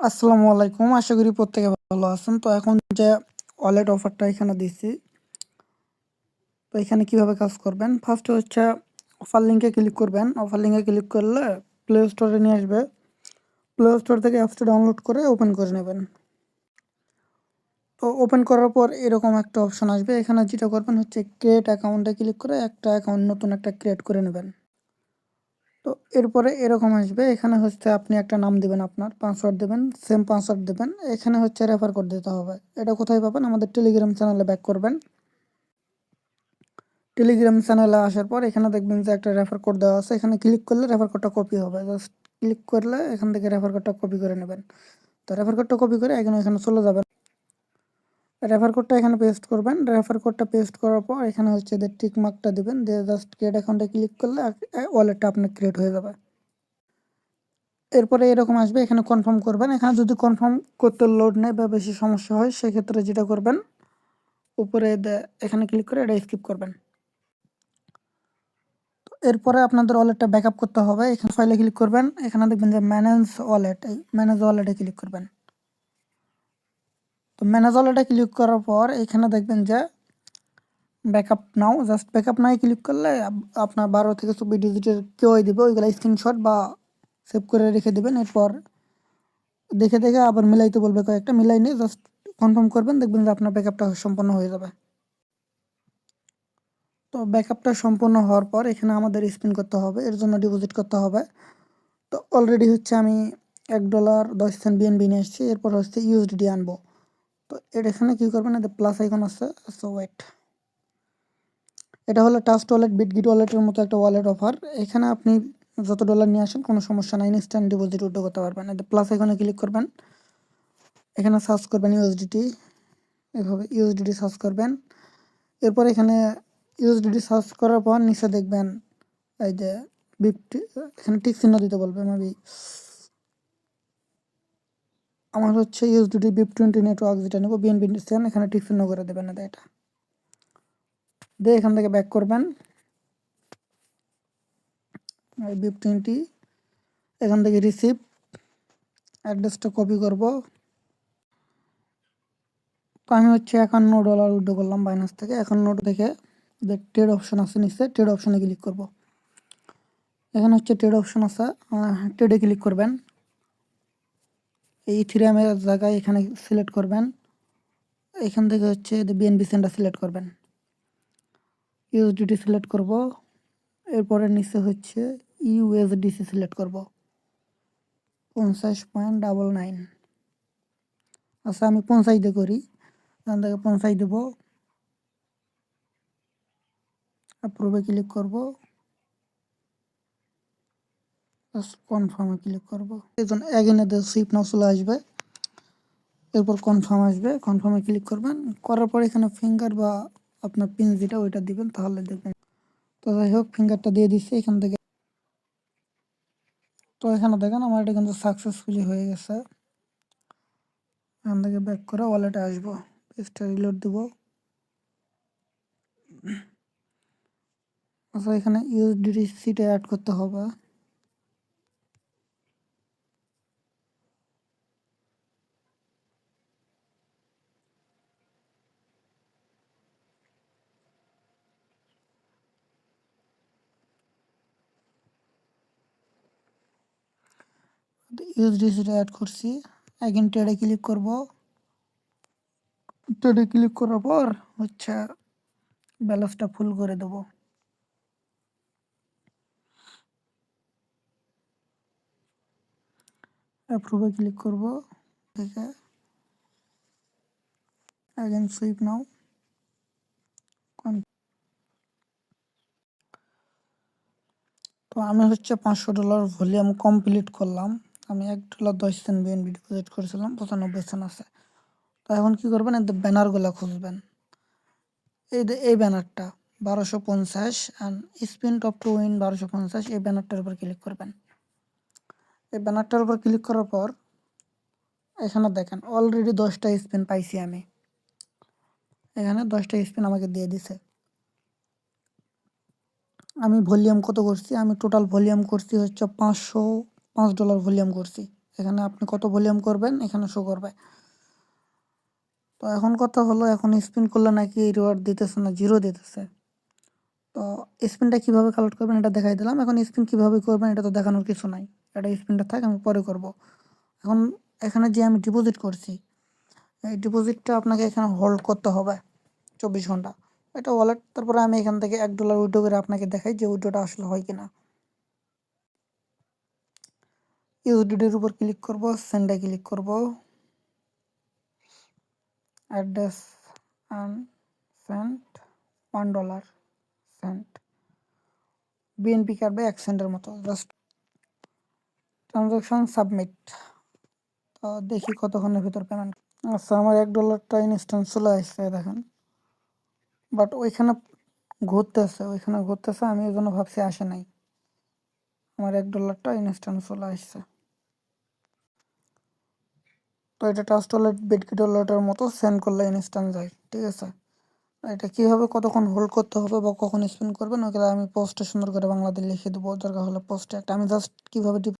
আসসালামু আলাইকুম। আশা করি প্রত্যেকে ভালো আছেন। তো এখন যে ওয়ালেট অফারটা এখানে দিছি, তো এখানে কিভাবে কাজ করবেন? ফার্স্টে হচ্ছে অফার লিঙ্কে ক্লিক করবেন। অফার লিঙ্কে ক্লিক করলে প্লে স্টোরে নিয়ে আসবে। প্লে স্টোর থেকে অ্যাপসটা ডাউনলোড করে ওপেন করে নেবেন। তো ওপেন করার পর এরকম একটা অপশন আসবে। এখানে যেটা করবেন হচ্ছে ক্রিয়েট অ্যাকাউন্টে ক্লিক করে একটা অ্যাকাউন্ট নতুন একটা ক্রিয়েট করে নেবেন। তো এরপরে এরকম আসবে। এখানে হচ্ছে আপনি একটা নাম দিবেন, আপনার পাসওয়ার্ড দেবেন, সেম পাসওয়ার্ড দেবেন। এখানে হচ্ছে রেফার কোড দিতে হবে। এটা কোথায় পাবেন? আমাদের টেলিগ্রাম চ্যানেলে ব্যাক করবেন। টেলিগ্রাম চ্যানেলে আসার পর এখানে দেখবেন যে একটা রেফার কোড দেওয়া আছে। এখানে ক্লিক করলে রেফার কোডটা কপি হবে। জাস্ট ক্লিক করলে এখান থেকে রেফার কোডটা কপি করে নেবেন। তো রেফার কোডটা কপি করে এখানে চলে যাবেন। রেফার কোডটা এখানে পেস্ট করবেন। রেফার কোডটা পেস্ট করার পর এখানে হচ্ছে যে টিক মার্কটা দিবেন, দিয়ে জাস্ট ক্রিয়েট অ্যাকাউন্টে ক্লিক করলে ওয়ালেটটা আপনার ক্রিয়েট হয়ে যাবে। এরপরে এরকম আসবে, এখানে কনফার্ম করবেন। এখানে যদি কনফার্ম করতে লোড নেয় বা বেশি সমস্যা হয়, সেক্ষেত্রে যেটা করবেন উপরে এখানে ক্লিক করে এটা স্কিপ করবেন। এরপরে আপনাদের ওয়ালেটটা ব্যাকআপ করতে হবে। এখানে ফাইলে ক্লিক করবেন। এখানে দেখবেন যে ম্যানেজ ওয়ালেট, এই ম্যানেজ ওয়ালেটে ক্লিক করবেন। তো ম্যানেজ ওয়ালেটে ক্লিক করার পর এখানে দেখবেন যে ব্যাকআপ নাও, জাস্ট ব্যাকআপ নাই ক্লিক করলে আপনার 12 থেকে 24 ডিজিটের কেউ দিবে, ওইগুলো স্ক্রিনশট বা সেভ করে রেখে দেবেন। এরপর দেখে দেখে আবার মিলাইতে বলবে, কয়েকটা মিলাই নিয়ে জাস্ট কনফার্ম করবেন, দেখবেন যে আপনার ব্যাকআপটা সম্পন্ন হয়ে যাবে। তো ব্যাকআপটা সম্পূর্ণ হওয়ার পর এখানে আমাদের স্পিন করতে হবে, এর জন্য ডিপোজিট করতে হবে। তো অলরেডি হচ্ছে আমি $1.10 বিএনবি নিয়ে এসেছি। এরপর হচ্ছে ইউএসডিটি আনবো। তো এটা এখানে কী করবেন, এতে প্লাস আইকন আছে, সো ওয়েট। এটা হলো ট্রাস্ট ওয়ালেট, বিটগিট ওয়ালেটের মতো একটা ওয়ালেট অফার। এখানে আপনি যত ডলার নিয়ে আসেন কোনো সমস্যা নাই, ইনস্ট্যান্ট ডিপোজিট উইথড্র করতে পারবেন। এতে প্লাস আইকনে ক্লিক করবেন। এখানে সার্চ করবেন ইউএসডিটি, এভাবে ইউএসডিটি সার্চ করবেন। এরপর এখানে ইউএসডিটি সার্চ করার পর নিচে দেখবেন এই যে বিপটি, এখানে টিক চিহ্ন দিতে বলবে। আমার হচ্ছে ইউএসডিটি BIP20 নেটওয়ার্ক যেটা নেবো, বিএনবি সেন, এখানে টিক চিহ্ন করে দেবেন না এটা দিয়ে এখান থেকে ব্যাক করবেন। BIP20 এখান থেকে রিসিভ অ্যাড্রেসটা কপি করব। তো আমি হচ্ছে $51 উইথড্র করলাম বাইন্যান্স থেকে। 51 থেকে যে ট্রেড অপশন আছে নিচে, ট্রেড অপশনে ক্লিক করব। এখানে হচ্ছে ট্রেড অপশন আছে, ট্রেডে ক্লিক করবেন। এই ইথিরিয়ামের জায়গায় এখানে সিলেক্ট করবেন। এখান থেকে হচ্ছে বিএনবি সেনটা সিলেক্ট করবেন। ইউএসডিটি সিলেক্ট করব। এরপরে নিচে হচ্ছে ইউএসডিসি সিলেক্ট করব 50.99। আচ্ছা, আমি 50 দিয়ে করি, এখান থেকে 50 দেবো। অ্যাপ্রুভে ক্লিক করব, কনফার্মে ক্লিক করব। এখন এগেনে সুইপ নাও চলে আসবে। এরপর কনফার্ম আসবে, কনফার্মে ক্লিক করবেন। করার পর এখানে ফিঙ্গার বা আপনার পিন যেটা ওইটা দিবেন, তাহলে দেখবেন। তো যাই হোক, ফিঙ্গারটা দিয়ে দিচ্ছি এখান থেকে। তো এখানে দেখেন আমার এটা কিন্তু সাকসেসফুলি হয়ে গেছে। এখান থেকে ব্যাক করে ওয়ালেটে আসবো, পেজটা রিলোড দেবো। আচ্ছা, এখানে ইউএসডিসিটা অ্যাড করতে হবে। ইউএসডিসিটা অ্যাড করছি। এখন ট্রেডে ক্লিক করব। ট্রেডে ক্লিক করার পর হচ্ছে ব্যালেন্সটা ফুল করে দেবো। অ্যাপ্রুভে ক্লিক করব, দেখে অ্যাগেন সুইপ নাও। তো আমি হচ্ছে $500 ভলিউম কমপ্লিট করলাম। আমি $1.10 বিএনবি ডিপোজিট করেছিলাম, 95 সেন্ট আছে। তো এখন কী করবেন, এতে ব্যানারগুলো খুঁজবেন। এই ব্যানারটা 1250 and spin top to win 1250, এই ব্যানারটার উপর ক্লিক করবেন। এই ব্যানারটার উপর ক্লিক করার পর এখানে দেখেন অলরেডি 10টা স্পিন পাইছি আমি। এখানে 10টা স্পিন আমাকে দিয়ে দিছে। আমি ভলিউম কত করছি, আমি টোটাল ভলিউম করছি হচ্ছে $505 ভলিউম করছি। এখানে আপনি কত ভলিউম করবেন এখানে শো করবে। তো এখন কথা হলো, এখন স্পিন করলে নাকি রিওয়ার্ড দিতেছে না, 0 দিতেছে। তো স্পিনটা কীভাবে কালেক্ট করবেন এটা দেখাই দিলাম। এখন স্পিন কীভাবে করবেন এটা তো দেখানোর কিছু নাই, এটা স্পিনটা থাক, আমি পরে করব। এখন এখানে যে আমি ডিপোজিট করছি, এই ডিপোজিটটা আপনাকে এখানে হোল্ড করতে হবে 24 ঘন্টা। এটা ওয়ালেট, তারপরে আমি এখান থেকে $1 উইথড্র করে আপনাকে দেখাই যে উইথড্রটা আসলে হয় কিনা। ইউএসডিটির উপর ক্লিক করব, সেন্ডে ক্লিক করব, address and send $1 cent, BNB কাটবে 1 সেন্টের মতো, জাস্ট ট্রানজাকশন সাবমিট। তো দেখি কতক্ষণের ভিতর পেমেন্ট। আচ্ছা, আমার $1টা ইনস্ট্যান্ট চলে আসছে দেখেন, বাট ওইখানে ঘুরতেছে, আমি ওই জন্য ভাবছি আসে নাই। আমার $1টা ইনস্ট্যান্ট চলে আসছে। তো এটা ট্রাস্ট ওয়ালেট, বিটকিট ওয়ালেটের মতো সেন্ড করলে ইনস্ট্যান্ট যায়, ঠিক আছে। এটা কীভাবে কতক্ষণ হোল্ড করতে হবে বা কখন স্পিন করবেন ওগুলো আমি পোস্টে সুন্দর করে বাংলাতে লিখে দেবো, দরকার হলে পোস্টে একটা। আমি জাস্ট কীভাবে